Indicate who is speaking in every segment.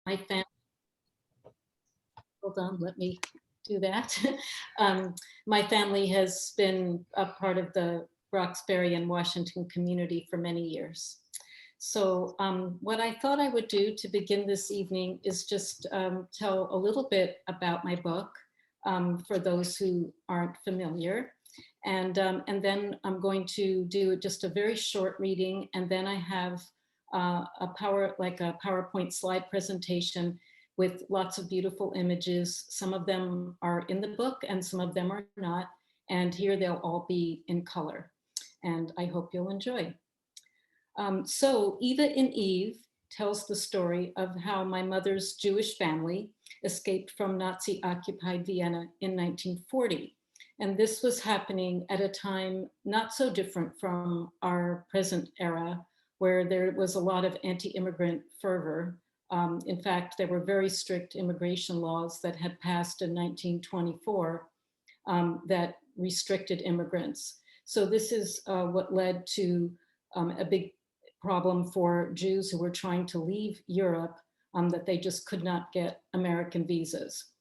Speaker 1: my family, hold on, let me do that. My family has been a part of the Roxbury and Washington community for many years. So what I thought I would do to begin this evening is just tell a little bit about my book for those who aren't familiar. And then I'm going to do just a very short reading, and then I have a PowerPoint slide presentation with lots of beautiful images. Some of them are in the book and some of them are not. And here they'll all be in color. And I hope you'll enjoy. So Eva and Eve tells the story of how my mother's Jewish family escaped from Nazi-occupied Vienna in 1940. And this was happening at a time not so different from our present era, where there was a lot of anti-immigrant fervor. In fact, there were very strict immigration laws that had passed in 1924 that restricted immigrants. So this is what led to a big problem for Jews who were trying to leave Europe, that they just could not get American visas.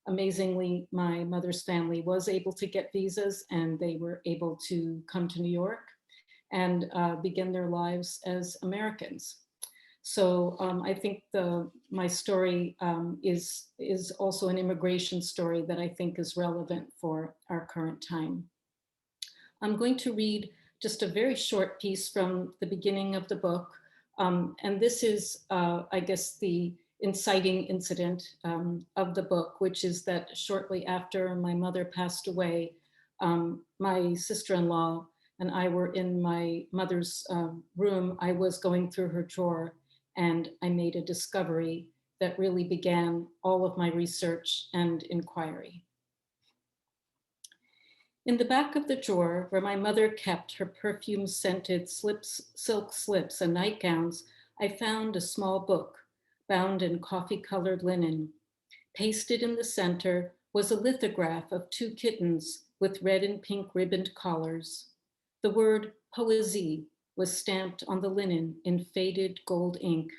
Speaker 1: Amazingly, my mother's family was able to get visas and they were able to come to New York and begin their lives as Americans. So I think my story is also an immigration story that I think is relevant for our current time. I'm going to read just a very short piece from the beginning of the book. And this is, I guess, the inciting incident of the book, which is that shortly after my mother passed away, my sister-in-law and I were in my mother's room. I was going through her drawer and I made a discovery that really began all of my research and inquiry. In the back of the drawer where my mother kept her perfume-scented silk slips and nightgowns, I found a small book bound in coffee-colored linen. Pasted in the center was a lithograph of two kittens with red and pink ribboned collars. The word Poesie was stamped on the linen in faded gold ink.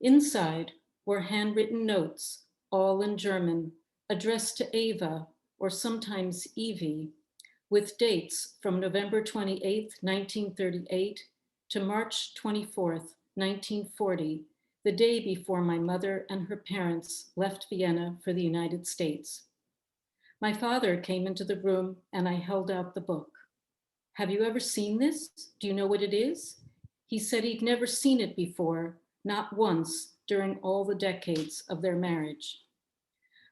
Speaker 1: Inside were handwritten notes, all in German, addressed to Eva, or sometimes Evie, with dates from November 28, 1938 to March 24, 1940, the day before my mother and her parents left Vienna for the United States. My father came into the room and I held out the book. "Have you ever seen this? Do you know what it is?" He said he'd never seen it before, not once during all the decades of their marriage.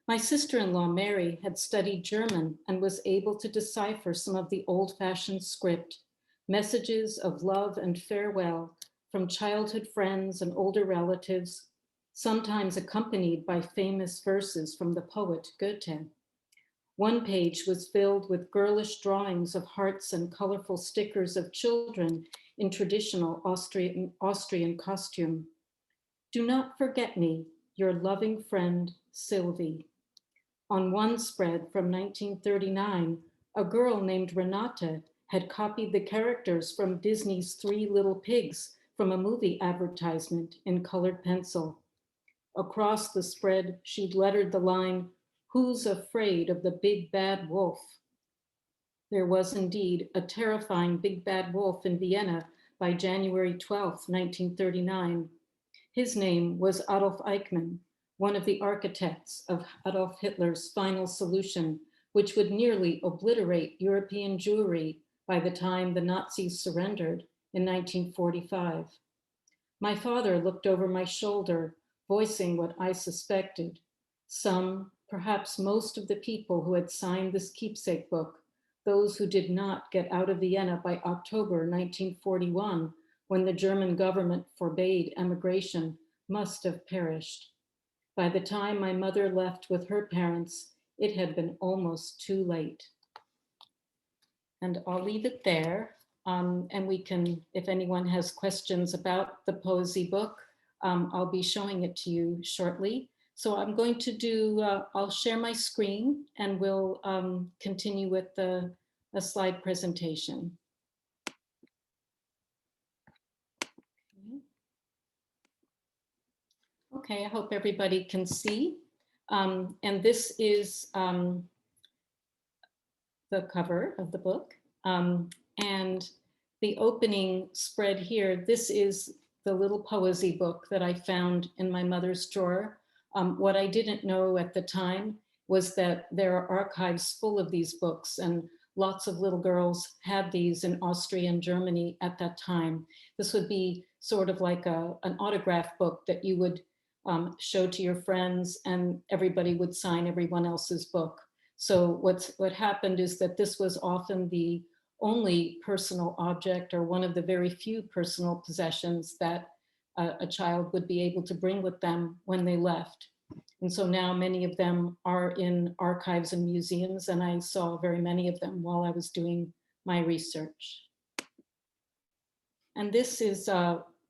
Speaker 1: My sister-in-law, Mary, had studied German and was able to decipher some of the old-fashioned script, messages of love and farewell from childhood friends and older relatives, sometimes accompanied by famous verses from the poet Goethe. One page was filled with girlish drawings of hearts and colorful stickers of children in traditional Austrian costume. "Do not forget me, your loving friend, Sylvie." On one spread from 1939, a girl named Renata had copied the characters from Disney's Three Little Pigs from a movie advertisement in colored pencil. Across the spread, she'd lettered the line, "Who's afraid of the big bad wolf?" There was indeed a terrifying big bad wolf in Vienna by January 12, 1939. His name was Adolf Eichmann, one of the architects of Adolf Hitler's final solution, which would nearly obliterate European Jewry by the time the Nazis surrendered in 1945. My father looked over my shoulder, voicing what I suspected. Some, perhaps most of the people who had signed this keepsake book, those who did not get out of Vienna by October 1941, when the German government forbade emigration, must have perished. By the time my mother left with her parents, it had been almost too late. And I'll leave it there. And we can, if anyone has questions about the Poesie book, I'll be showing it to you shortly. So I'm going to do, I'll share my screen and we'll continue with a slide presentation. Okay, I hope everybody can see. And this is the cover of the book. And the opening spread here, this is the little poesy book that I found in my mother's drawer. What I didn't know at the time was that there are archives full of these books, and lots of little girls had these in Austria and Germany at that time. This would be sort of like an autograph book that you would show to your friends, and everybody would sign everyone else's book. So what happened is that this was often the only personal object, or one of the very few personal possessions that a child would be able to bring with them when they left. And so now many of them are in archives and museums, and I saw very many of them while I was doing my research. And this is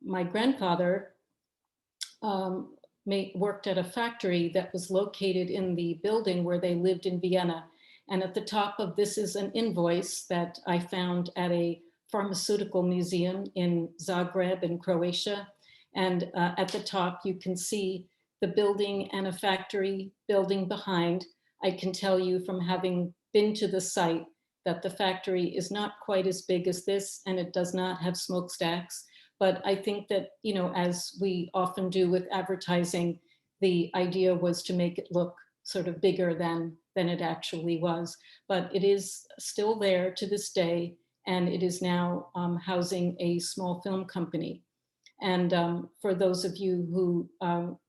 Speaker 1: my grandfather worked at a factory that was located in the building where they lived in Vienna. And at the top of this is an invoice that I found at a pharmaceutical museum in Zagreb in Croatia. And at the top, you can see the building and a factory building behind. I can tell you from having been to the site that the factory is not quite as big as this, and it does not have smokestacks. But I think that, you know, as we often do with advertising, the idea was to make it look sort of bigger than it actually was. But it is still there to this day, and it is now housing a small film company. And for those of you who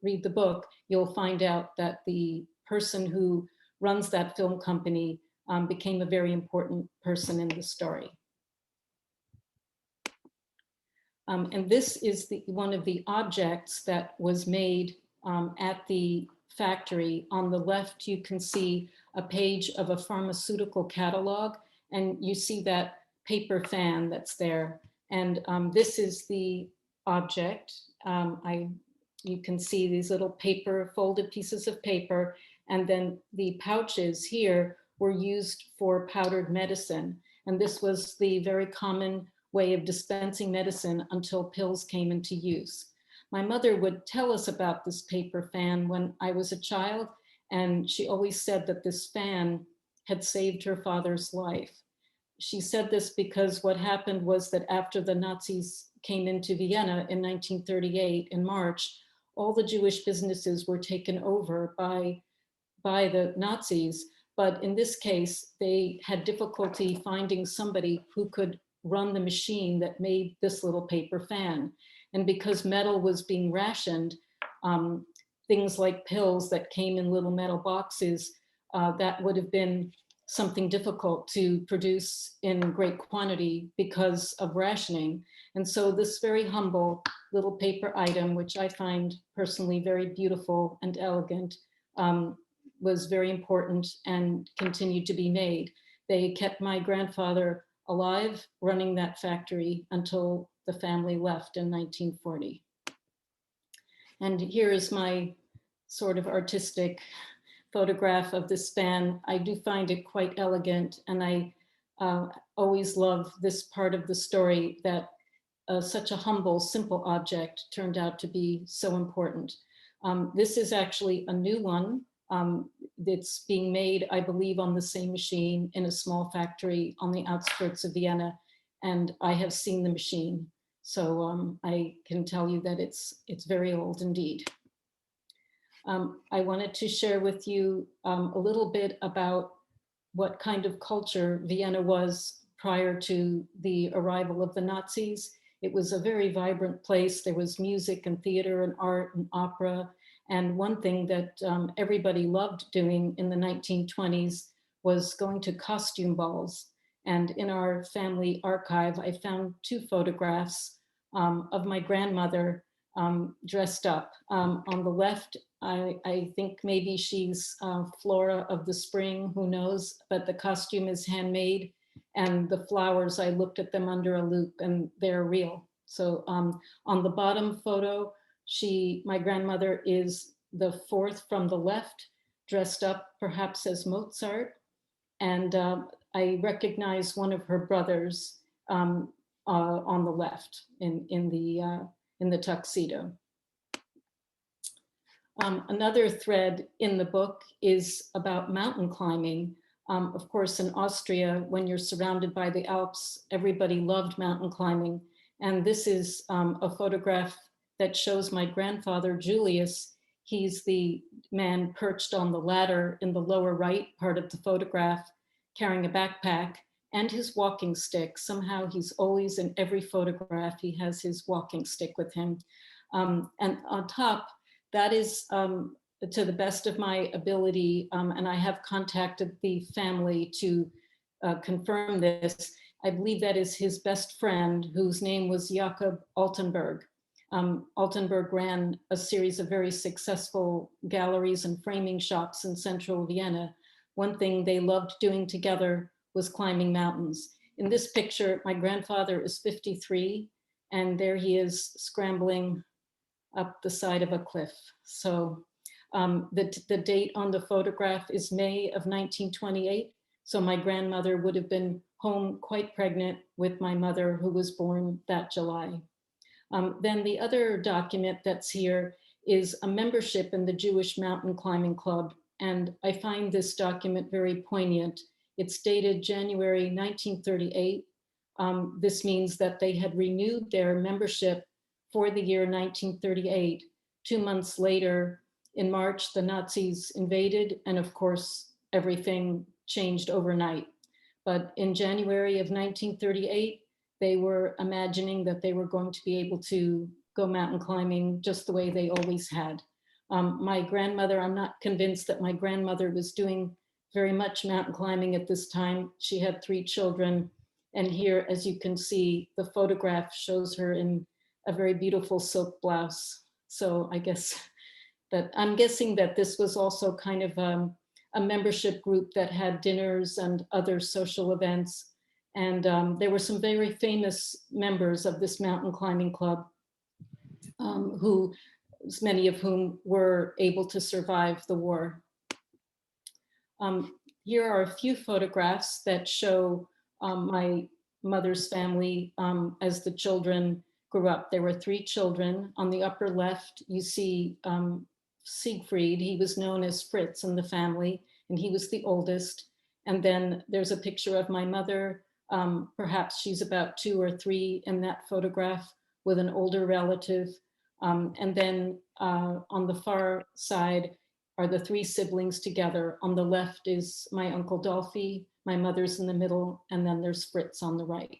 Speaker 1: read the book, you'll find out that the person who runs that film company became a very important person in the story. And this is one of the objects that was made at the factory. On the left, you can see a page of a pharmaceutical catalog, and you see that paper fan that's there. And this is the object. You can see these little paper, folded pieces of paper, and then the pouches here were used for powdered medicine. And this was the very common way of dispensing medicine until pills came into use. My mother would tell us about this paper fan when I was a child, and she always said that this fan had saved her father's life. She said this because what happened was that after the Nazis came into Vienna in 1938 in March, all the Jewish businesses were taken over by the Nazis. But in this case, they had difficulty finding somebody who could run the machine that made this little paper fan. And because metal was being rationed, things like pills that came in little metal boxes, that would have been something difficult to produce in great quantity because of rationing. And so this very humble little paper item, which I find personally very beautiful and elegant, was very important and continued to be made. They kept my grandfather alive running that factory until the family left in 1940. And here is my sort of artistic photograph of this fan. I do find it quite elegant, and I always love this part of the story, that such a humble, simple object turned out to be so important. This is actually a new one. It's being made, I believe, on the same machine in a small factory on the outskirts of Vienna, and I have seen the machine. So I can tell you that it's very old indeed. I wanted to share with you a little bit about what kind of culture Vienna was prior to the arrival of the Nazis. It was a very vibrant place. There was music and theater and art and opera. And one thing that everybody loved doing in the 1920s was going to costume balls. And in our family archive, I found 2 photographs of my grandmother dressed up. On the left, I think maybe she's Flora of the Spring, who knows, but the costume is handmade, and the flowers, I looked at them under a loop and they're real. So on the bottom photo, my grandmother is the 4th from the left, dressed up perhaps as Mozart. And I recognize one of her brothers on the left in the tuxedo. Another thread in the book is about mountain climbing. Of course, in Austria, when you're surrounded by the Alps, everybody loved mountain climbing. And this is a photograph that shows my grandfather, Julius. He's the man perched on the ladder in the lower right part of the photograph, carrying a backpack and his walking stick. Somehow he's always in every photograph, he has his walking stick with him. And on top, that is to the best of my ability, and I have contacted the family to confirm this. I believe that is his best friend, whose name was Jakob Altenberg. Altenberg ran a series of very successful galleries and framing shops in central Vienna. One thing they loved doing together was climbing mountains. In this picture, my grandfather is 53, and there he is scrambling up the side of a cliff. So the date on the photograph is May of 1928. So my grandmother would have been home quite pregnant with my mother, who was born that July. Then the other document that's here is a membership in the Jewish Mountain Climbing Club. And I find this document very poignant. It's dated January 1938. This means that they had renewed their membership for the year 1938. 2 months later, in March, the Nazis invaded, and of course, everything changed overnight. But in January of 1938, they were imagining that they were going to be able to go mountain climbing just the way they always had. My grandmother, I'm not convinced that my grandmother was doing very much mountain climbing at this time. She had 3 children. And here, as you can see, the photograph shows her in a very beautiful silk blouse. So I guess that I'm guessing that this was also kind of a membership group that had dinners and other social events. And there were some very famous members of this mountain climbing club who, many of whom were able to survive the war. Here are a few photographs that show my mother's family as the children grew up. There were 3 children. On the upper left, you see Siegfried. He was known as Fritz in the family, and he was the oldest. And then there's a picture of my mother. Perhaps she's about 2 or 3 in that photograph with an older relative. And then on the far side are the 3 siblings together. On the left is my Uncle Dolphy, my mother's in the middle, and then there's Fritz on the right.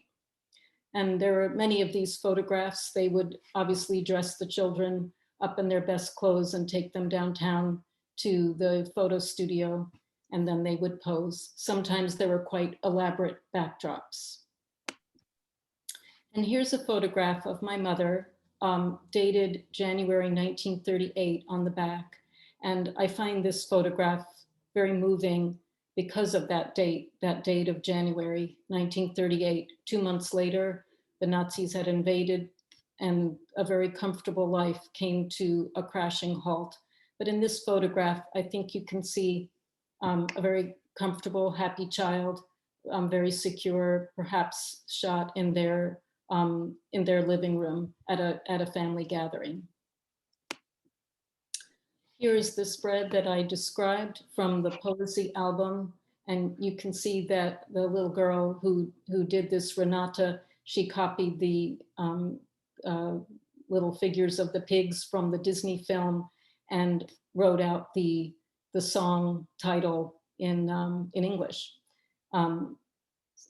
Speaker 1: And there are many of these photographs. They would obviously dress the children up in their best clothes and take them downtown to the photo studio, and then they would pose. Sometimes there were quite elaborate backdrops. And here's a photograph of my mother, dated January 1938 on the back. And I find this photograph very moving because of that date of January 1938. 2 months later, the Nazis had invaded and a very comfortable life came to a crashing halt. But in this photograph, I think you can see a very comfortable, happy child, very secure, perhaps shot in their living room at a family gathering. Here is the spread that I described from the Poesy album. And you can see that the little girl who did this, Renata, she copied the little figures of the pigs from the Disney film and wrote out the song title in English. And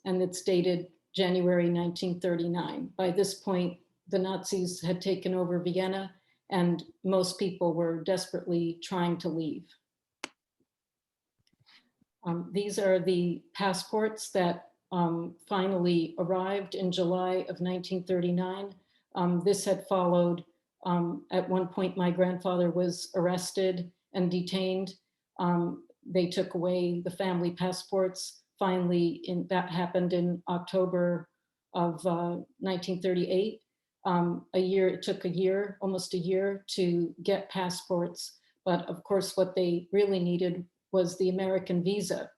Speaker 1: it's dated January 1939. By this point, the Nazis had taken over Vienna, and most people were desperately trying to leave. These are the passports that finally arrived in July of 1939. This had followed, at one point my grandfather was arrested and detained. They took away the family passports. Finally, that happened in October of 1938. It took almost a year to get passports. But of course, what they really needed was the American visa.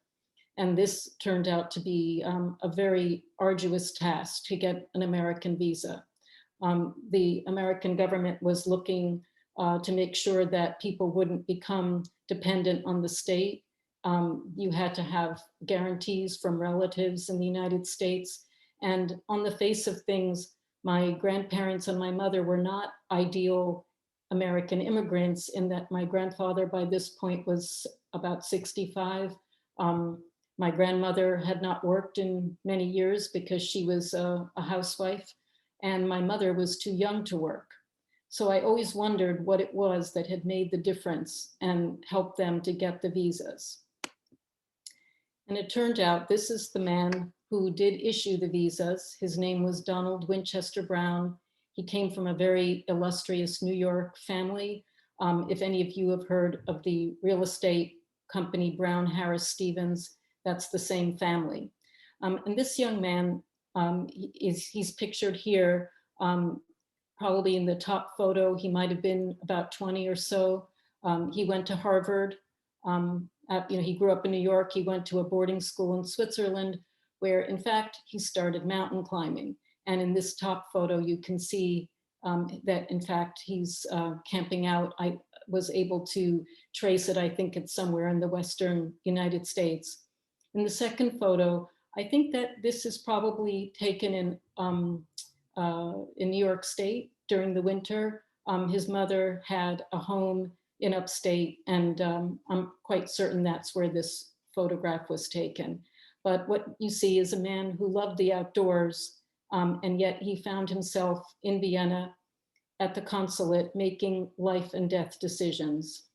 Speaker 1: And this turned out to be a very arduous task to get an American visa. The American government was looking to make sure that people wouldn't become dependent on the state. You had to have guarantees from relatives in the United States. And on the face of things, my grandparents and my mother were not ideal American immigrants, in that my grandfather by this point was about 65. My grandmother had not worked in many years because she was a housewife, and my mother was too young to work. So I always wondered what it was that had made the difference and helped them to get the visas. And it turned out this is the man who did issue the visas. His name was Donald Winchester Brown. He came from a very illustrious New York family. If any of you have heard of the real estate company Brown Harris Stevens, that's the same family. And this young man, he's pictured here, probably in the top photo. He might have been about 20 or so. He went to Harvard. He grew up in New York. He went to a boarding school in Switzerland, where in fact he started mountain climbing. And in this top photo, you can see that in fact he's camping out. I was able to trace it. I think it's somewhere in the Western United States. In the second photo, I think that this is probably taken in New York State during the winter. His mother had a home in upstate, and I'm quite certain that's where this photograph was taken. But what you see is a man who loved the outdoors, and yet he found himself in Vienna at the consulate making life and death decisions.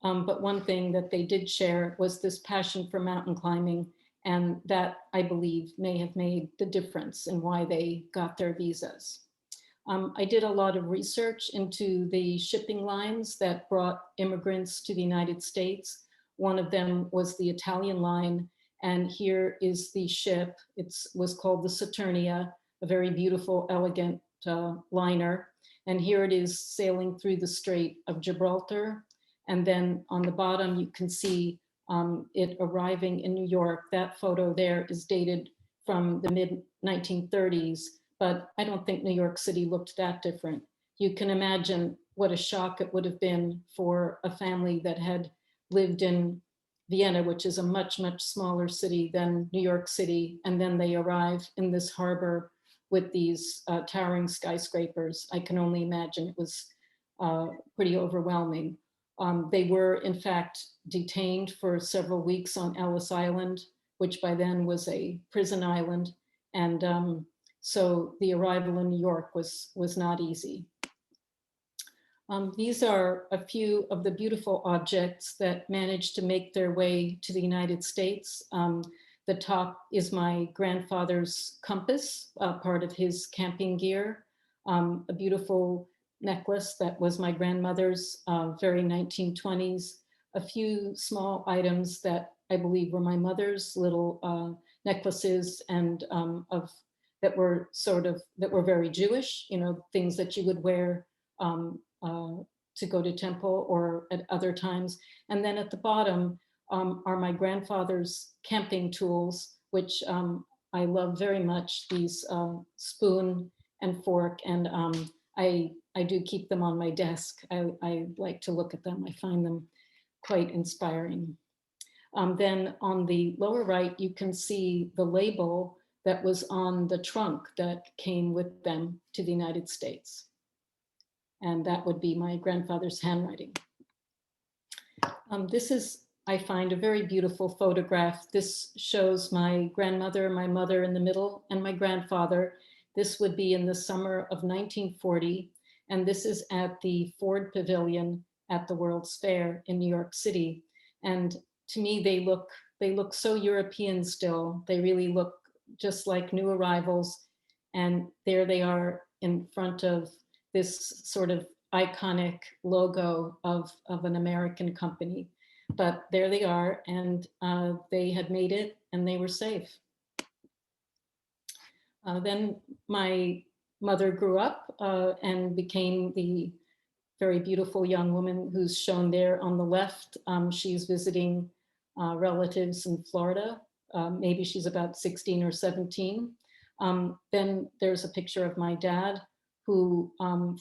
Speaker 1: But one thing that they did share was this passion for mountain climbing, and that, I believe, may have made the difference in why they got their visas. I did a lot of research into the shipping lines that brought immigrants to the United States. One of them was the Italian line, and here is the ship. It was called the Saturnia, a very beautiful, elegant liner. And here it is sailing through the Strait of Gibraltar. And then on the bottom, you can see it arriving in New York. That photo there is dated from the mid 1930s, but I don't think New York City looked that different. You can imagine what a shock it would have been for a family that had lived in Vienna, which is a much, much smaller city than New York City. And then they arrive in this harbor with these towering skyscrapers. I can only imagine it was pretty overwhelming. They were, in fact, detained for several weeks on Ellis Island, which by then was a prison island. And so the arrival in New York was not easy. These are a few of the beautiful objects that managed to make their way to the United States. The top is my grandfather's compass, part of his camping gear, a beautiful necklace that was my grandmother's, very 1920s, a few small items that I believe were my mother's, little necklaces and that were very Jewish, things that you would wear to go to temple or at other times. And then at the bottom are my grandfather's camping tools, which I love very much, these spoon and fork, and I do keep them on my desk. I like to look at them. I find them quite inspiring. Then on the lower right, you can see the label that was on the trunk that came with them to the United States. And that would be my grandfather's handwriting. This is, I find, a very beautiful photograph. This shows my grandmother, my mother in the middle, and my grandfather. This would be in the summer of 1940. And this is at the Ford Pavilion at the World's Fair in New York City. And to me, they look so European still. They really look just like new arrivals. And there they are in front of this sort of iconic logo of an American company. But there they are, and they had made it and they were safe. Then my mother grew up and became the very beautiful young woman who's shown there on the left. She's visiting relatives in Florida. Maybe she's about 16 or 17. Then there's a picture of my dad, who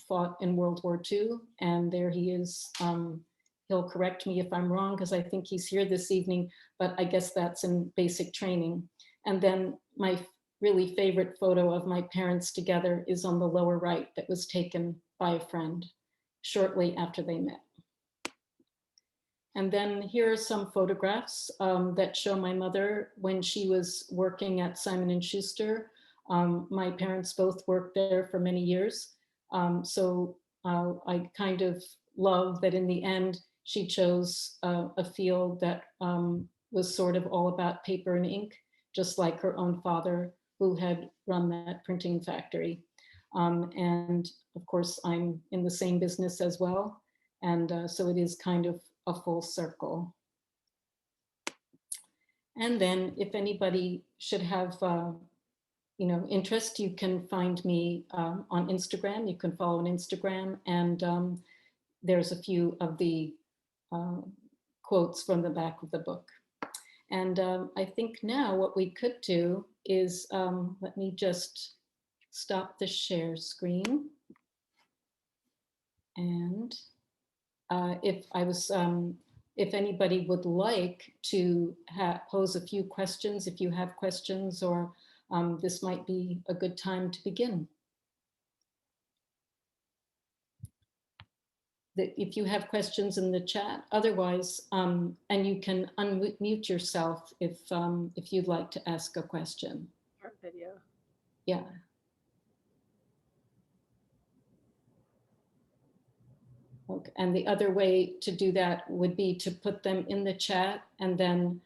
Speaker 1: fought in World War II. And there he is. He'll correct me if I'm wrong, because I think he's here this evening, but I guess that's in basic training. And then my really favorite photo of my parents together is on the lower right, that was taken by a friend shortly after they met. And then here are some photographs that show my mother when she was working at Simon & Schuster. My parents both worked there for many years. So I kind of love that in the end, she chose a field that was sort of all about paper and ink, just like her own father, who had run that printing factory. And of course, I'm in the same business as well. And so it is kind of a full circle. And then if anybody should have interest, you can find me on Instagram. You can follow on Instagram, and there's a few of the quotes from the back of the book. And I think now what we could do is, let me just stop the share screen. And if anybody would like to pose a few questions, if you have questions, or this might be a good time to begin. If you have questions in the chat, otherwise, and you can unmute yourself if you'd like to ask a question.
Speaker 2: Our video.
Speaker 1: Yeah. Okay. And the other way to do that would be to put them in the chat, and then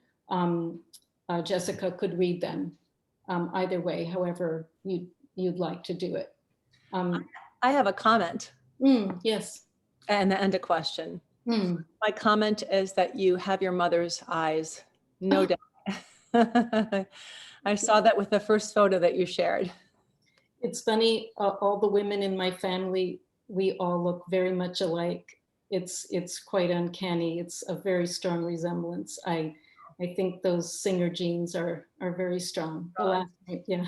Speaker 1: Jessica could read them. Either way, however you'd like to do it.
Speaker 2: I have a comment.
Speaker 1: Yes.
Speaker 2: And a question. My comment is that you have your mother's eyes, no doubt. I saw that with the first photo that you shared.
Speaker 1: It's funny, all the women in my family, we all look very much alike. It's quite uncanny. It's a very strong resemblance. I think those Singer genes are very strong. The last, yeah.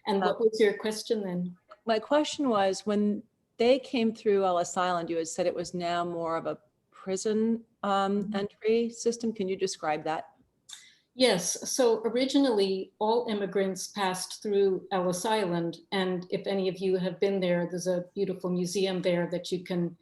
Speaker 1: And what was your question then?
Speaker 2: My question was, when they came through Ellis Island, you had said it was now more of a prison entry system. Can you describe that? Yes.
Speaker 1: So originally, all immigrants passed through Ellis Island, and if any of you have been there, there's a beautiful museum there that you can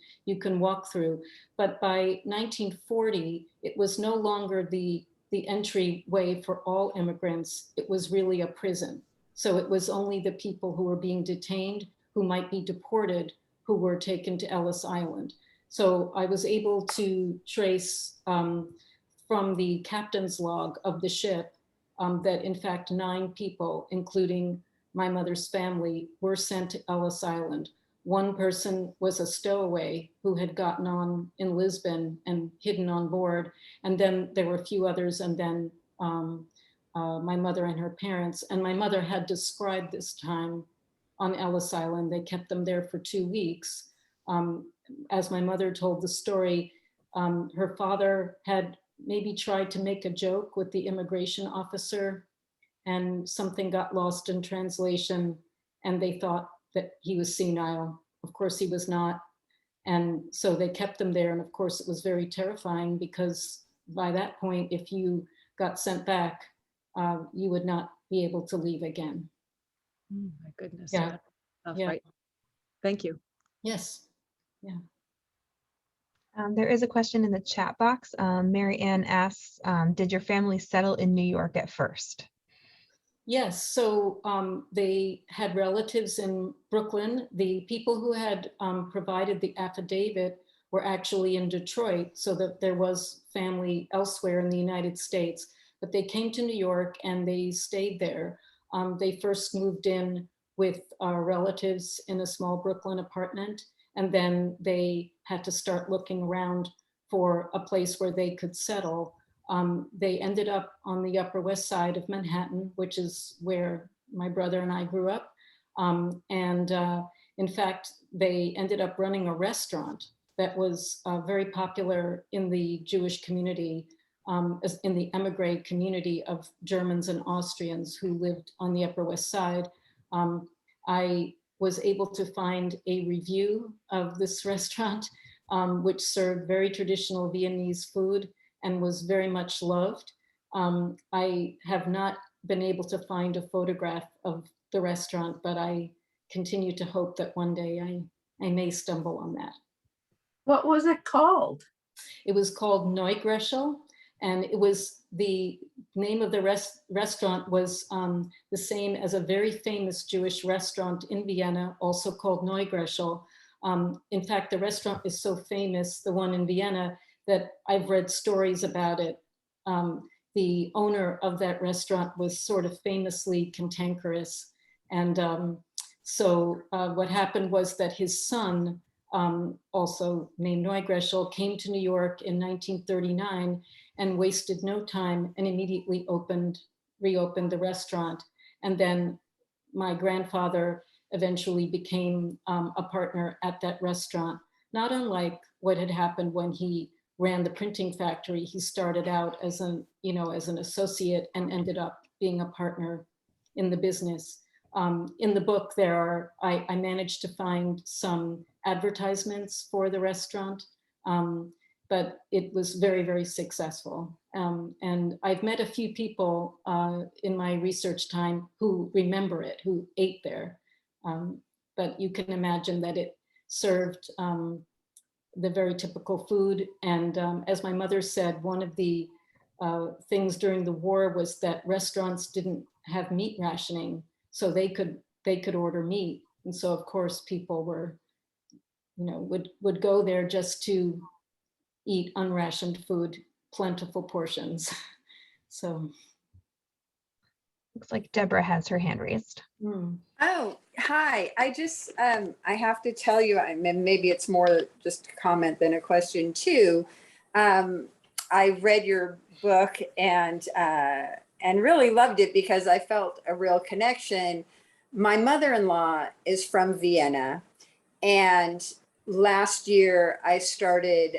Speaker 1: walk through. But by 1940, it was no longer the entryway for all immigrants. It was really a prison. So it was only the people who were being detained, who might be deported, who were taken to Ellis Island. So I was able to trace from the captain's log of the ship that in fact 9 people, including my mother's family, were sent to Ellis Island. One person was a stowaway who had gotten on in Lisbon and hidden on board. And then there were a few others, and then my mother and her parents. And my mother had described this time on Ellis Island. They kept them there for 2 weeks. As my mother told the story, her father had maybe tried to make a joke with the immigration officer, and something got lost in translation, and they thought that he was senile. Of course he was not. And so they kept them there. And of course it was very terrifying, because by that point, if you got sent back, you would not be able to leave again.
Speaker 2: My goodness.
Speaker 1: Yeah.
Speaker 2: That's right. Thank you.
Speaker 1: Yes. Yeah.
Speaker 3: There is a question in the chat box. Mary Ann asks, did your family settle in New York at first?
Speaker 1: Yes, so they had relatives in Brooklyn. The people who had provided the affidavit were actually in Detroit, so that there was family elsewhere in the United States. But they came to New York and they stayed there. They first moved in with relatives in a small Brooklyn apartment, and then they had to start looking around for a place where they could settle. They ended up on the Upper West Side of Manhattan, which is where my brother and I grew up. In fact, they ended up running a restaurant that was very popular in the Jewish community, in the emigre community of Germans and Austrians who lived on the Upper West Side. I was able to find a review of this restaurant, which served very traditional Viennese food and was very much loved. I have not been able to find a photograph of the restaurant, but I continue to hope that one day I may stumble on that.
Speaker 4: What was it called?
Speaker 1: It was called Neugreshel, and it was the name of the restaurant was the same as a very famous Jewish restaurant in Vienna, also called Neugreshel. In fact, the restaurant is so famous, the one in Vienna, that I've read stories about it. The owner of that restaurant was sort of famously cantankerous. And so what happened was that his son, also named Neugreshel, came to New York in 1939 and wasted no time and immediately reopened the restaurant. And then my grandfather eventually became a partner at that restaurant, not unlike what had happened when he ran the printing factory. He started out as an associate and ended up being a partner in the business. In the book, I managed to find some advertisements for the restaurant, but it was very, very successful. And I've met a few people in my research time who remember it, who ate there. But you can imagine that it served the very typical food. And as my mother said, one of the things during the war was that restaurants didn't have meat rationing, so they could order meat. And so of course people were, would go there just to eat unrationed food, plentiful portions. So.
Speaker 3: Looks like Deborah has her hand raised.
Speaker 5: Oh, hi. I just, I have to tell you, maybe it's more just a comment than a question too. I read your book and really loved it because I felt a real connection. My mother-in-law is from Vienna, and last year I started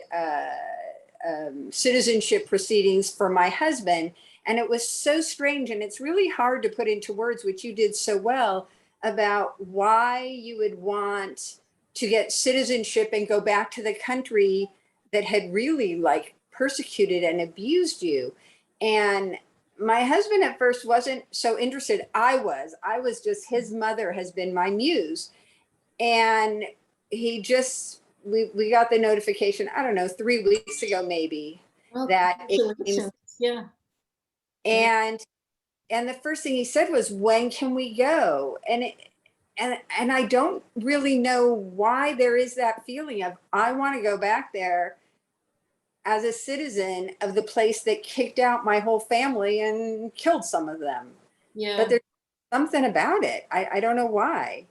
Speaker 5: citizenship proceedings for my husband. And it was so strange, and it's really hard to put into words, which you did so well, about why you would want to get citizenship and go back to the country that had really persecuted and abused you. And my husband at first wasn't so interested. I was just, his mother has been my muse. And he just, we got the notification, I don't know, 3 weeks ago, maybe, that it came.
Speaker 1: Yeah.
Speaker 5: And the first thing he said was, when can we go? And I don't really know why there is that feeling of, I want to go back there as a citizen of the place that kicked out my whole family and killed some of them.
Speaker 1: Yeah.
Speaker 5: But there's something about it. I don't know why.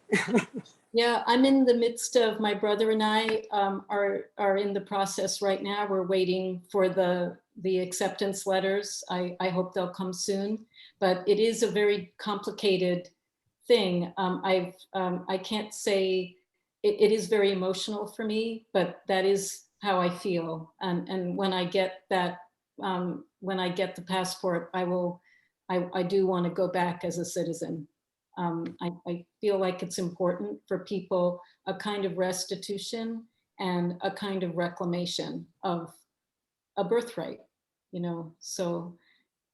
Speaker 1: Yeah, I'm in the midst of, my brother and I are in the process right now. We're waiting for the acceptance letters. I hope they'll come soon, but it is a very complicated thing. I can't say, it is very emotional for me, but that is how I feel. And when I get that, when I get the passport, I do want to go back as a citizen. I feel like it's important for people, a kind of restitution and a kind of reclamation of a birthright, so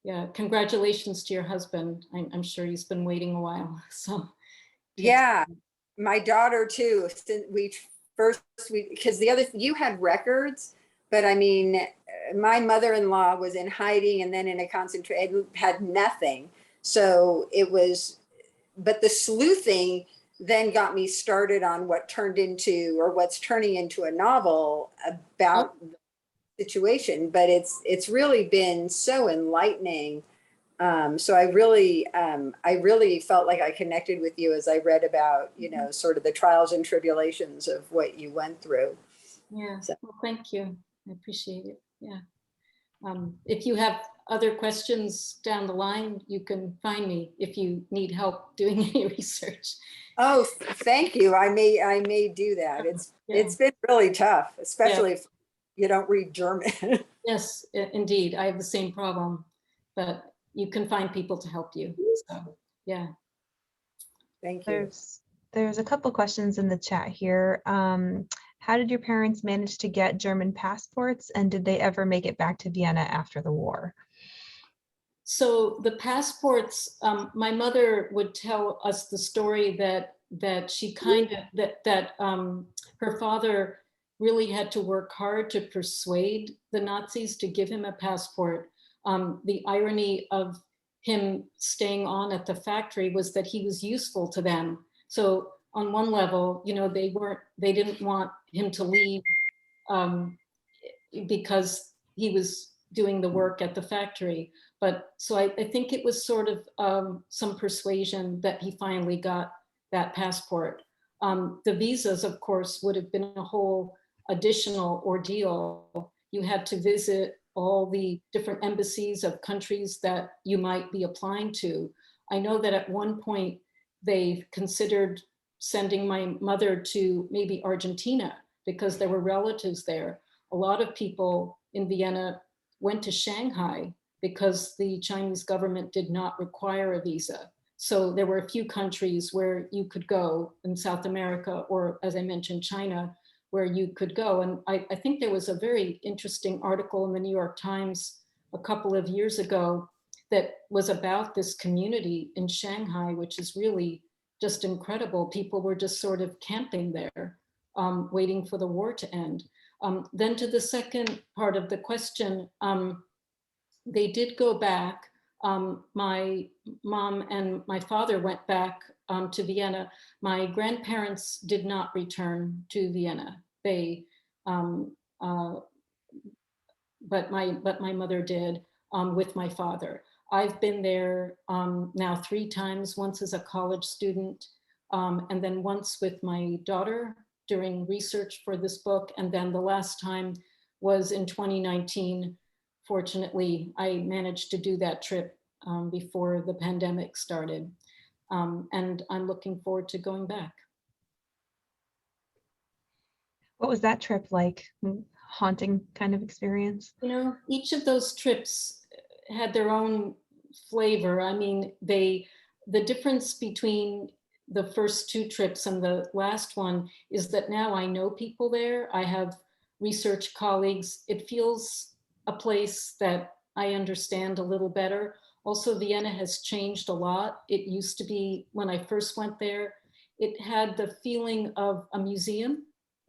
Speaker 1: yeah, congratulations to your husband. I'm sure he's been waiting a while. So
Speaker 5: yeah, my daughter too. Because you had records, but I mean, my mother-in-law was in hiding and then in a concentration, had nothing. So it was, but the sleuthing then got me started on what turned into, or what's turning into, a novel about the situation. But it's really been so enlightening. So I really felt like I connected with you as I read about, sort of the trials and tribulations of what you went through.
Speaker 1: Yeah, so. Well, thank you. I appreciate it. Yeah. If you have other questions down the line, you can find me if you need help doing any research.
Speaker 5: Oh, thank you. I may do that. It's been really tough, especially if you don't read German.
Speaker 1: Yes, indeed. I have the same problem, but you can find people to help you. So, yeah.
Speaker 5: Thank you.
Speaker 3: There's a couple questions in the chat here. How did your parents manage to get German passports, and did they ever make it back to Vienna after the war?
Speaker 1: So the passports, my mother would tell us the story that she kind of, that her father really had to work hard to persuade the Nazis to give him a passport. The irony of him staying on at the factory was that he was useful to them. So on one level, you know, they didn't want him to leave because he was doing the work at the factory. But so I think it was sort of some persuasion that he finally got that passport. The visas, of course, would have been a whole additional ordeal. You had to visit all the different embassies of countries that you might be applying to. I know that at one point they considered sending my mother to maybe Argentina because there were relatives there. A lot of people in Vienna went to Shanghai because the Chinese government did not require a visa. So there were a few countries where you could go in South America, or as I mentioned, China, where you could go. And I think there was a very interesting article in the New York Times a couple of years ago that was about this community in Shanghai, which is really just incredible. People were just sort of camping there, waiting for the war to end. Then to the second part of the question, they did go back. My mom and my father went back to Vienna. My grandparents did not return to Vienna. They, but my mother did with my father. I've been there now 3 times, once as a college student, and then once with my daughter during research for this book. And then the last time was in 2019. Fortunately, I managed to do that trip before the pandemic started. And I'm looking forward to going back.
Speaker 3: What was that trip like? Haunting kind of experience?
Speaker 1: You know, each of those trips had their own flavor. I mean, the difference between the first 2 trips and the last one is that now I know people there. I have research colleagues. It feels a place that I understand a little better. Also, Vienna has changed a lot. It used to be, when I first went there, it had the feeling of a museum,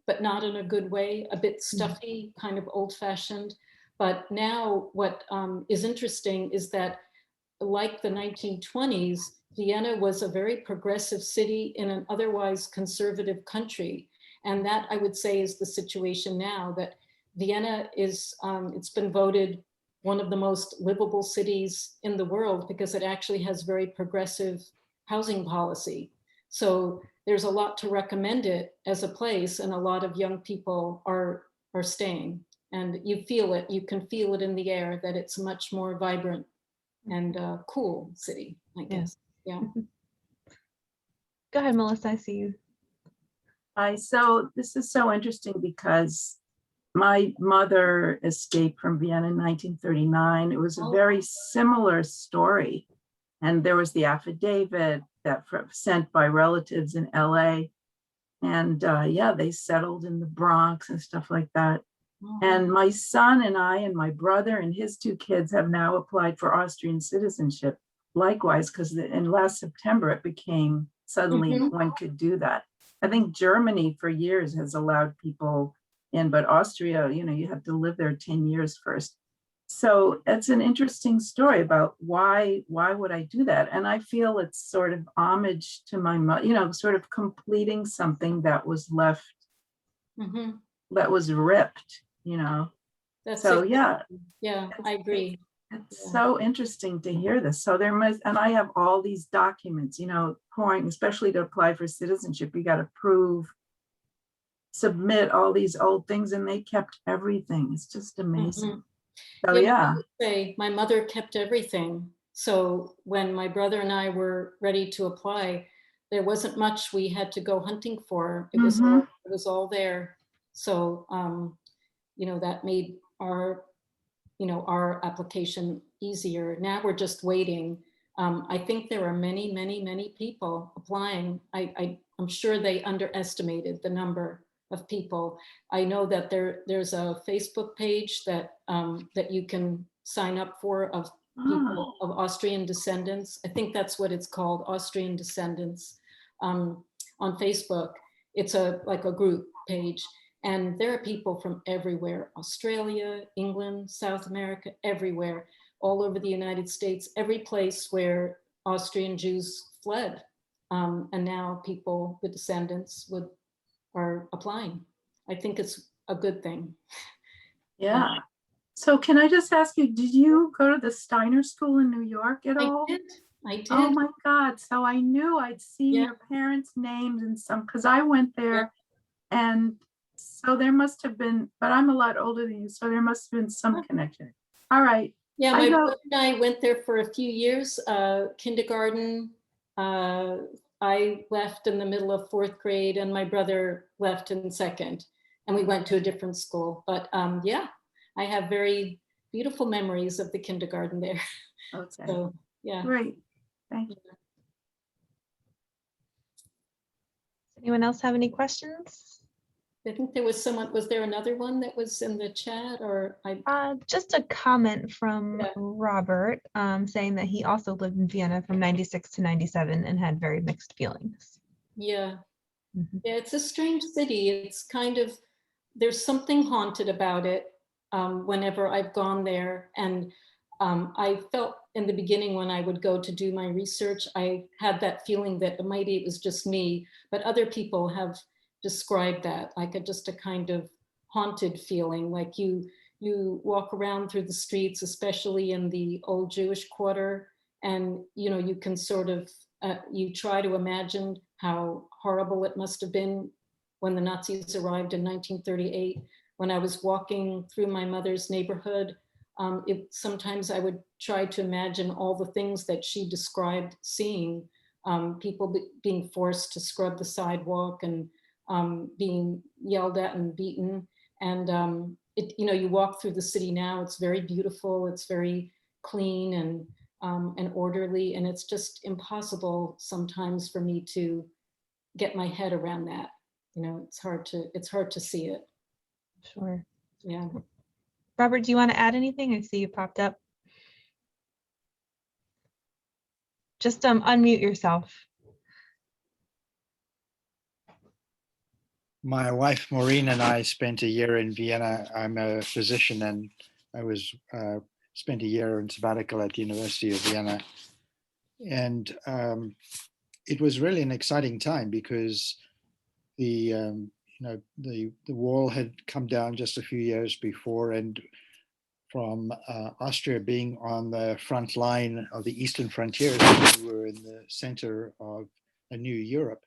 Speaker 1: but not in a good way, a bit stuffy, kind of old-fashioned. But now what is interesting is that, like the 1920s, Vienna was a very progressive city in an otherwise conservative country. And that, I would say, is the situation now, that Vienna is, it's been voted one of the most livable cities in the world because it actually has very progressive housing policy. So there's a lot to recommend it as a place, and a lot of young people are staying. And you feel it, you can feel it in the air that it's a much more vibrant and cool city, I guess. Yeah.
Speaker 3: Go ahead, Melissa, I see you.
Speaker 4: So this is so interesting because my mother escaped from Vienna in 1939. It was a very similar story. And there was the affidavit that sent by relatives in LA. And yeah, they settled in the Bronx and stuff like that. And my son and I and my brother and his 2 kids have now applied for Austrian citizenship. Likewise, because in last September, it became suddenly one could do that. I think Germany for years has allowed people in, but Austria, you know, you have to live there 10 years first. So it's an interesting story about why would I do that? And I feel it's sort of homage to my mother, you know, sort of completing something that was left, that was ripped, you know.
Speaker 1: That's
Speaker 4: so
Speaker 1: it. Yeah, I agree.
Speaker 4: It's so interesting to hear this. So there must, and I have all these documents, you know, pouring, especially to apply for citizenship, you got to submit all these old things, and they kept everything. It's just amazing. So yeah.
Speaker 1: My mother kept everything. So when my brother and I were ready to apply, there wasn't much we had to go hunting for. It was all there. So you know, that made our application easier. Now we're just waiting. I think there are many people applying. I I'm sure they underestimated the number of people. I know that there's a Facebook page that that you can sign up for of people of Austrian descendants. I think that's what it's called, Austrian descendants, on Facebook. It's like a group page. And there are people from everywhere, Australia, England, South America, everywhere, all over the United States, every place where Austrian Jews fled. And now people, the descendants, are applying. I think it's a good thing.
Speaker 4: Yeah. So can I just ask you, did you go to the Steiner School in New York at all?
Speaker 1: I did.
Speaker 4: Oh my God. So I knew I'd seen
Speaker 1: Yeah.
Speaker 4: your parents' names and some, because I went there, and so there must have been, but I'm a lot older than you, so there must have been some connection. All right.
Speaker 1: Yeah, my brother and I went there for a few years, kindergarten. I left in the middle of 4th grade and my brother left in 2nd, and we went to a different school. But yeah, I have very beautiful memories of the kindergarten there.
Speaker 4: Okay.
Speaker 1: So yeah.
Speaker 4: Great. Thank you.
Speaker 3: Does anyone else have any questions?
Speaker 1: I think there was someone, was there another one that was in the chat, or
Speaker 3: Just a comment from
Speaker 1: Yeah.
Speaker 3: Robert saying that he also lived in Vienna from 96 to 97 and had very mixed feelings.
Speaker 1: Yeah.
Speaker 3: Mhm.
Speaker 1: Yeah, it's a strange city. It's kind of, there's something haunted about it whenever I've gone there. And I felt in the beginning when I would go to do my research, I had that feeling that maybe it was just me, but other people have described that like just a kind of haunted feeling, like you walk around through the streets, especially in the old Jewish quarter, and you can sort of you try to imagine how horrible it must have been when the Nazis arrived in 1938. When I was walking through my mother's neighborhood, sometimes I would try to imagine all the things that she described seeing, people being forced to scrub the sidewalk and being yelled at and beaten. And you walk through the city now, it's very beautiful, it's very clean and orderly, and it's just impossible sometimes for me to get my head around that. It's hard to see it.
Speaker 3: Sure.
Speaker 1: Yeah.
Speaker 3: Robert, do you want to add anything? I see you popped up. Just unmute yourself.
Speaker 6: My wife Maureen and I spent a year in Vienna. I'm a physician, and I was spent a year in sabbatical at the University of Vienna, and it was really an exciting time because the wall had come down just a few years before, and from Austria being on the front line of the eastern frontiers, we were in the center of a new Europe.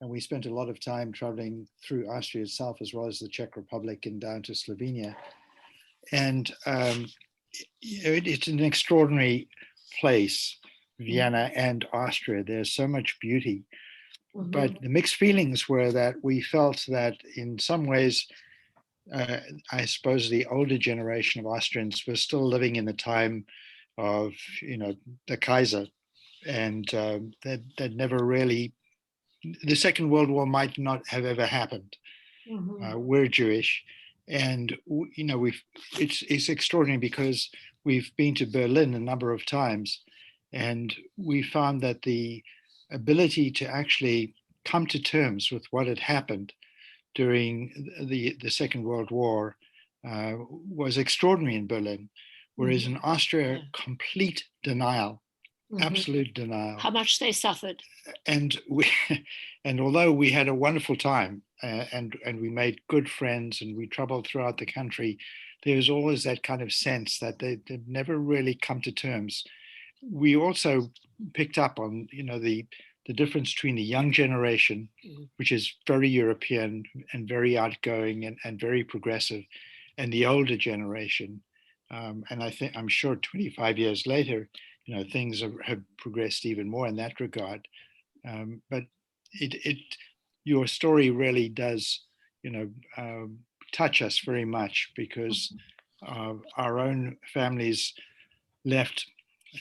Speaker 6: And we spent a lot of time traveling through Austria itself, as well as the Czech Republic and down to Slovenia. And it's an extraordinary place, Vienna and Austria. There's so much beauty. Mm-hmm. But the mixed feelings were that we felt that in some ways, I suppose the older generation of Austrians were still living in the time of, the Kaiser. And that never really, the Second World War might not have ever happened. Mm-hmm. We're Jewish, and it's extraordinary because we've been to Berlin a number of times, and we found that the ability to actually come to terms with what had happened during the Second World War was extraordinary in Berlin, whereas in Austria, complete denial. Mm-hmm. Absolute denial.
Speaker 7: How much they suffered.
Speaker 6: And although we had a wonderful time and we made good friends and we traveled throughout the country, there was always that kind of sense that they'd never really come to terms. We also picked up on, the difference between the young generation, which is very European and very outgoing and very progressive, and the older generation. And I'm sure 25 years later, things have progressed even more in that regard. But your story really does, touch us very much because our own families left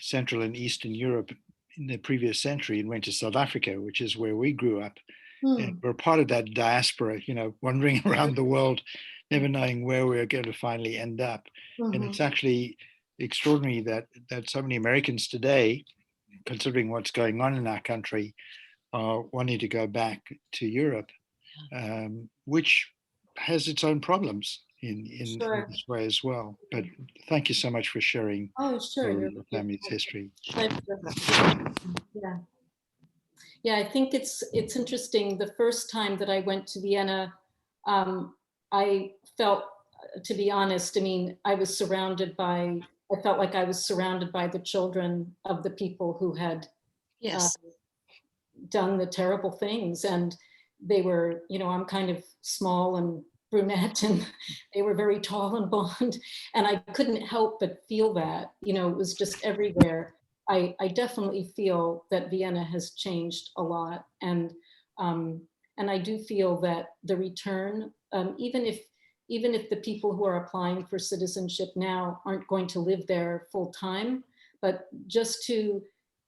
Speaker 6: Central and Eastern Europe in the previous century and went to South Africa, which is where we grew up. And we're part of that diaspora, wandering around the world, never knowing where we're going to finally end up. And it's actually extraordinary that so many Americans today, considering what's going on in our country, are wanting to go back to Europe, which has its own problems in this way as well. But thank you so much for sharing your family's history.
Speaker 1: Yeah, I think it's interesting. The first time that I went to Vienna, I felt, to be honest, I mean, I felt like I was surrounded by the children of the people who had done the terrible things. And they were, I'm kind of small and brunette, and they were very tall and blonde. And I couldn't help but feel that, it was just everywhere. I definitely feel that Vienna has changed a lot. And I do feel that the return, even if the people who are applying for citizenship now aren't going to live there full time, but just to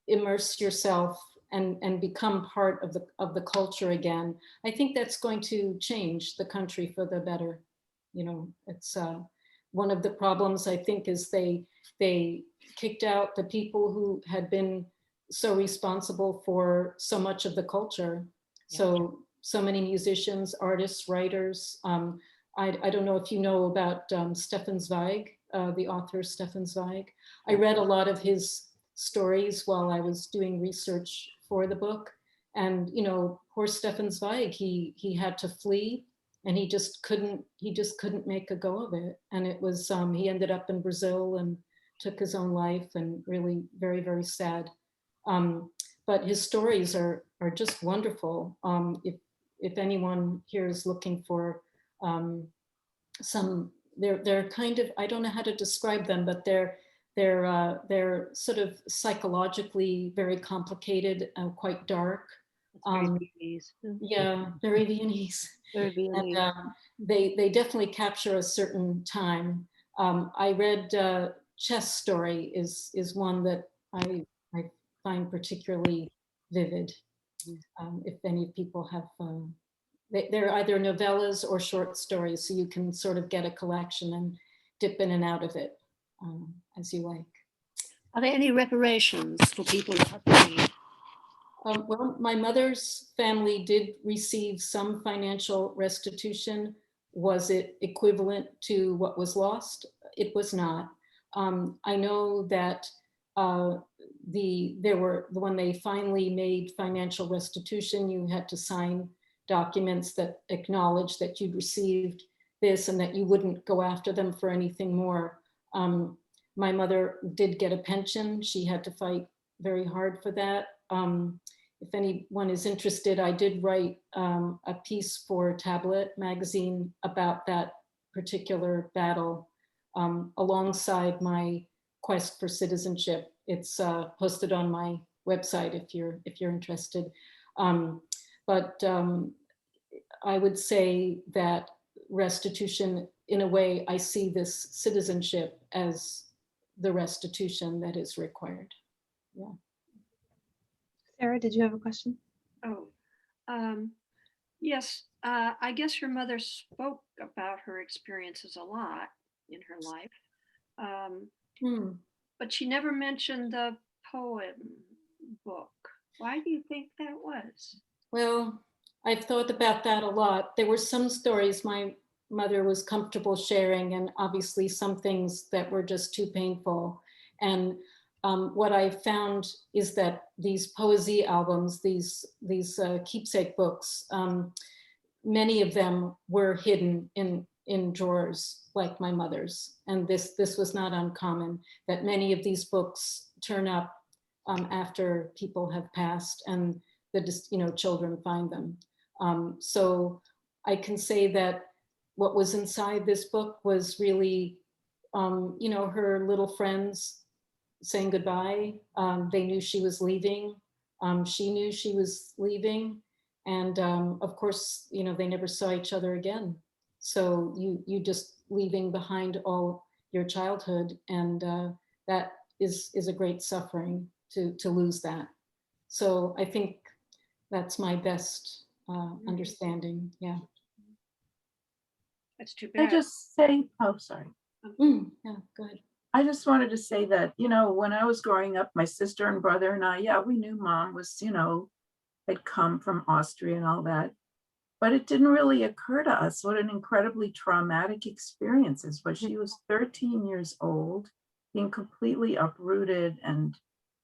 Speaker 1: immerse yourself and become part of the culture again, I think that's going to change the country for the better. It's one of the problems, I think, is they kicked out the people who had been so responsible for so much of the culture. So many musicians, artists, writers. I don't know if you know about Stefan Zweig, the author Stefan Zweig. I read a lot of his stories while I was doing research for the book. And, poor Stefan Zweig, he had to flee, and he just couldn't make a go of it. And it was, he ended up in Brazil and took his own life, and really very, very sad. But his stories are just wonderful. If anyone here is looking for they're kind of, I don't know how to describe them, but they're sort of psychologically very complicated and quite dark. Yeah, very Viennese. Very Viennese. And they definitely capture a certain time. I read Chess Story is one that I find particularly vivid. If any people have, they're either novellas or short stories, so you can sort of get a collection and dip in and out of it as you like.
Speaker 7: Are there any reparations for people who have paid?
Speaker 1: Well, my mother's family did receive some financial restitution. Was it equivalent to what was lost? It was not. I know that when they finally made financial restitution, you had to sign documents that acknowledge that you'd received this and that you wouldn't go after them for anything more. My mother did get a pension. She had to fight very hard for that. If anyone is interested, I did write a piece for Tablet magazine about that particular battle alongside my quest for citizenship. It's posted on my website if you're interested. But I would say that restitution, in a way, I see this citizenship as the restitution that is required. Yeah.
Speaker 3: Sarah, did you have a question?
Speaker 7: Oh, yes. I guess your mother spoke about her experiences a lot in her life, but she never mentioned the poem book. Why do you think that was?
Speaker 1: Well, I've thought about that a lot. There were some stories my mother was comfortable sharing, and obviously some things that were just too painful. And what I found is that these poesy albums, these keepsake books, many of them were hidden in drawers like my mother's. And this was not uncommon, that many of these books turn up after people have passed, and the children find them. So I can say that what was inside this book was really, her little friends saying goodbye. They knew she was leaving. She knew she was leaving. And of course, they never saw each other again. So you just leaving behind all your childhood. And that is a great suffering to lose that. So I think that's my best understanding. Yeah.
Speaker 7: That's too
Speaker 4: I
Speaker 7: bad.
Speaker 4: just say, oh, sorry.
Speaker 1: Yeah, go ahead.
Speaker 4: I just wanted to say that, when I was growing up, my sister and brother and I, yeah, we knew mom was, had come from Austria and all that. But it didn't really occur to us what an incredibly traumatic experience is. But she was 13 years old, being completely uprooted. And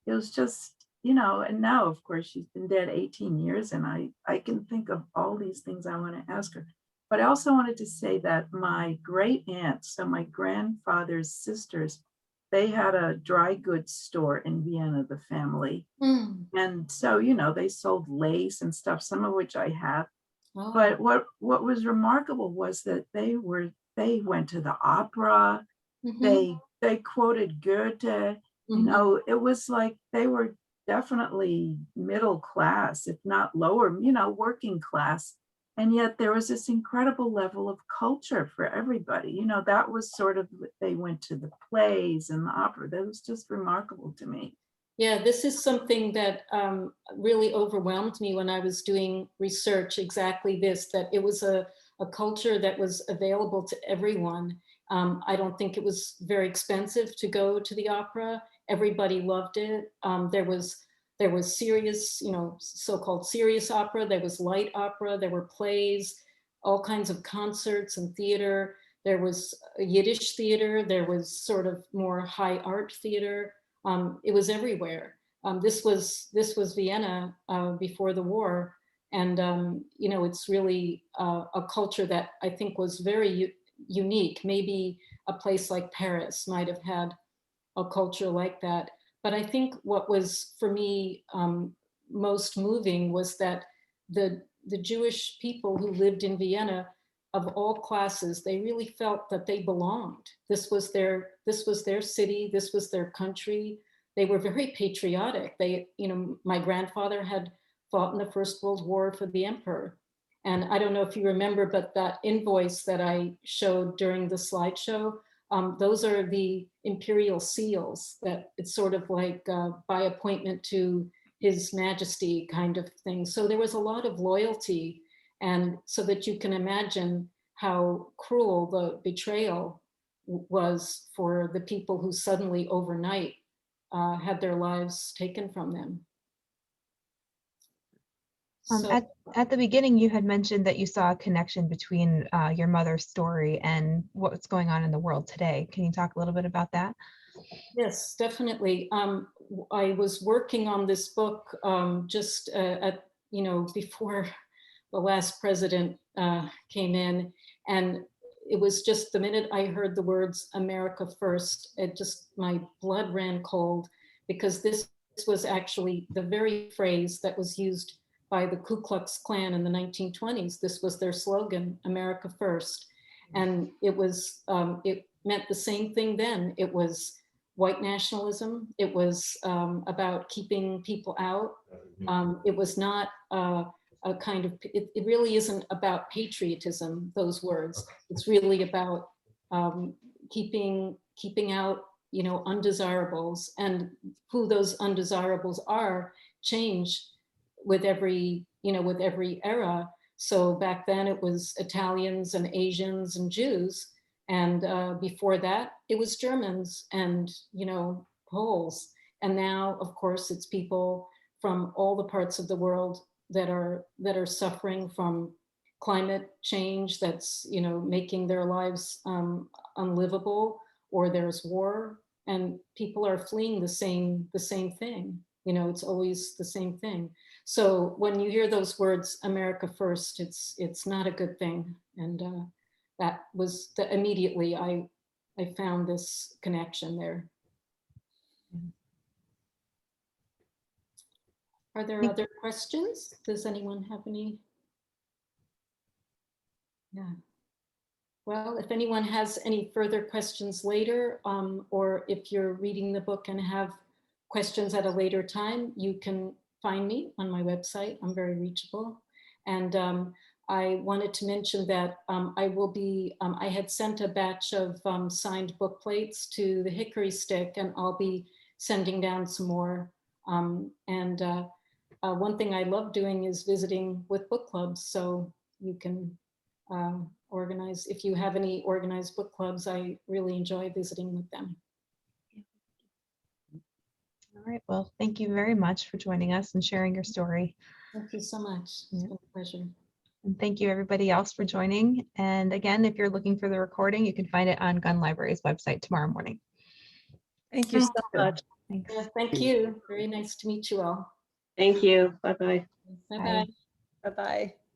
Speaker 4: it was just, and now, of course, she's been dead 18 years. And I can think of all these things I want to ask her. But I also wanted to say that my great aunt, so my grandfather's sisters, they had a dry goods store in Vienna, the family. And so, they sold lace and stuff, some of which I have.
Speaker 1: Oh.
Speaker 4: But what was remarkable was that they went to the opera, they quoted Goethe, it was like they were definitely middle class, if not lower, working class. And yet there was this incredible level of culture for everybody. That was sort of, they went to the plays and the opera. That was just remarkable to me.
Speaker 1: Yeah, this is something that really overwhelmed me when I was doing research, exactly this, that it was a culture that was available to everyone. I don't think it was very expensive to go to the opera. Everybody loved it. There was serious, so-called serious opera. There was light opera. There were plays, all kinds of concerts and theater. There was a Yiddish theater. There was sort of more high art theater. It was everywhere. This was Vienna before the war, and it's really a culture that I think was very unique. Maybe a place like Paris might have had a culture like that. But I think what was for me most moving was that the Jewish people who lived in Vienna, of all classes, they really felt that they belonged. This was their city, this was their country. They were very patriotic. My grandfather had fought in the First World War for the emperor. And I don't know if you remember, but that invoice that I showed during the slideshow, those are the imperial seals, that it's sort of like by appointment to His Majesty kind of thing. So there was a lot of loyalty, and so that you can imagine how cruel the betrayal was for the people who suddenly overnight had their lives taken from them. So,
Speaker 3: at the beginning, you had mentioned that you saw a connection between your mother's story and what's going on in the world today. Can you talk a little bit about that?
Speaker 1: yes, definitely. I was working on this book just before the last president came in, and it was just the minute I heard the words "America First," my blood ran cold, because this was actually the very phrase that was used by the Ku Klux Klan in the 1920s. This was their slogan, "America First," and it meant the same thing then. It was white nationalism. It was about keeping people out. It was not a kind of, it really isn't about patriotism, those words. It's really about keeping out, undesirables, and who those undesirables are change with every era. So back then it was Italians and Asians and Jews. And before that, it was Germans and, Poles. And now, of course, it's people from all the parts of the world that are suffering from climate change that's, making their lives unlivable, or there's war, and people are fleeing the same thing. It's always the same thing. So when you hear those words, "America First," it's not a good thing. And that was immediately I found this connection there. Are there other questions? Does anyone have any? Yeah. Well, if anyone has any further questions later, or if you're reading the book and have questions at a later time, you can find me on my website. I'm very reachable. And I wanted to mention that I had sent a batch of signed book plates to the Hickory Stick, and I'll be sending down some more. one thing I love doing is visiting with book clubs. So you can organize, if you have any organized book clubs, I really enjoy visiting with them.
Speaker 3: All right. Well, thank you very much for joining us and sharing your story.
Speaker 1: Thank you so much. It's been a pleasure.
Speaker 3: And thank you everybody else for joining. And again, if you're looking for the recording, you can find it on Gun Library's website tomorrow morning.
Speaker 2: Thank you so much.
Speaker 3: Thanks.
Speaker 1: Yeah, thank you. Very nice to meet you all.
Speaker 8: Thank you. Bye-bye.
Speaker 1: Bye-bye.
Speaker 3: Bye.
Speaker 2: Bye-bye.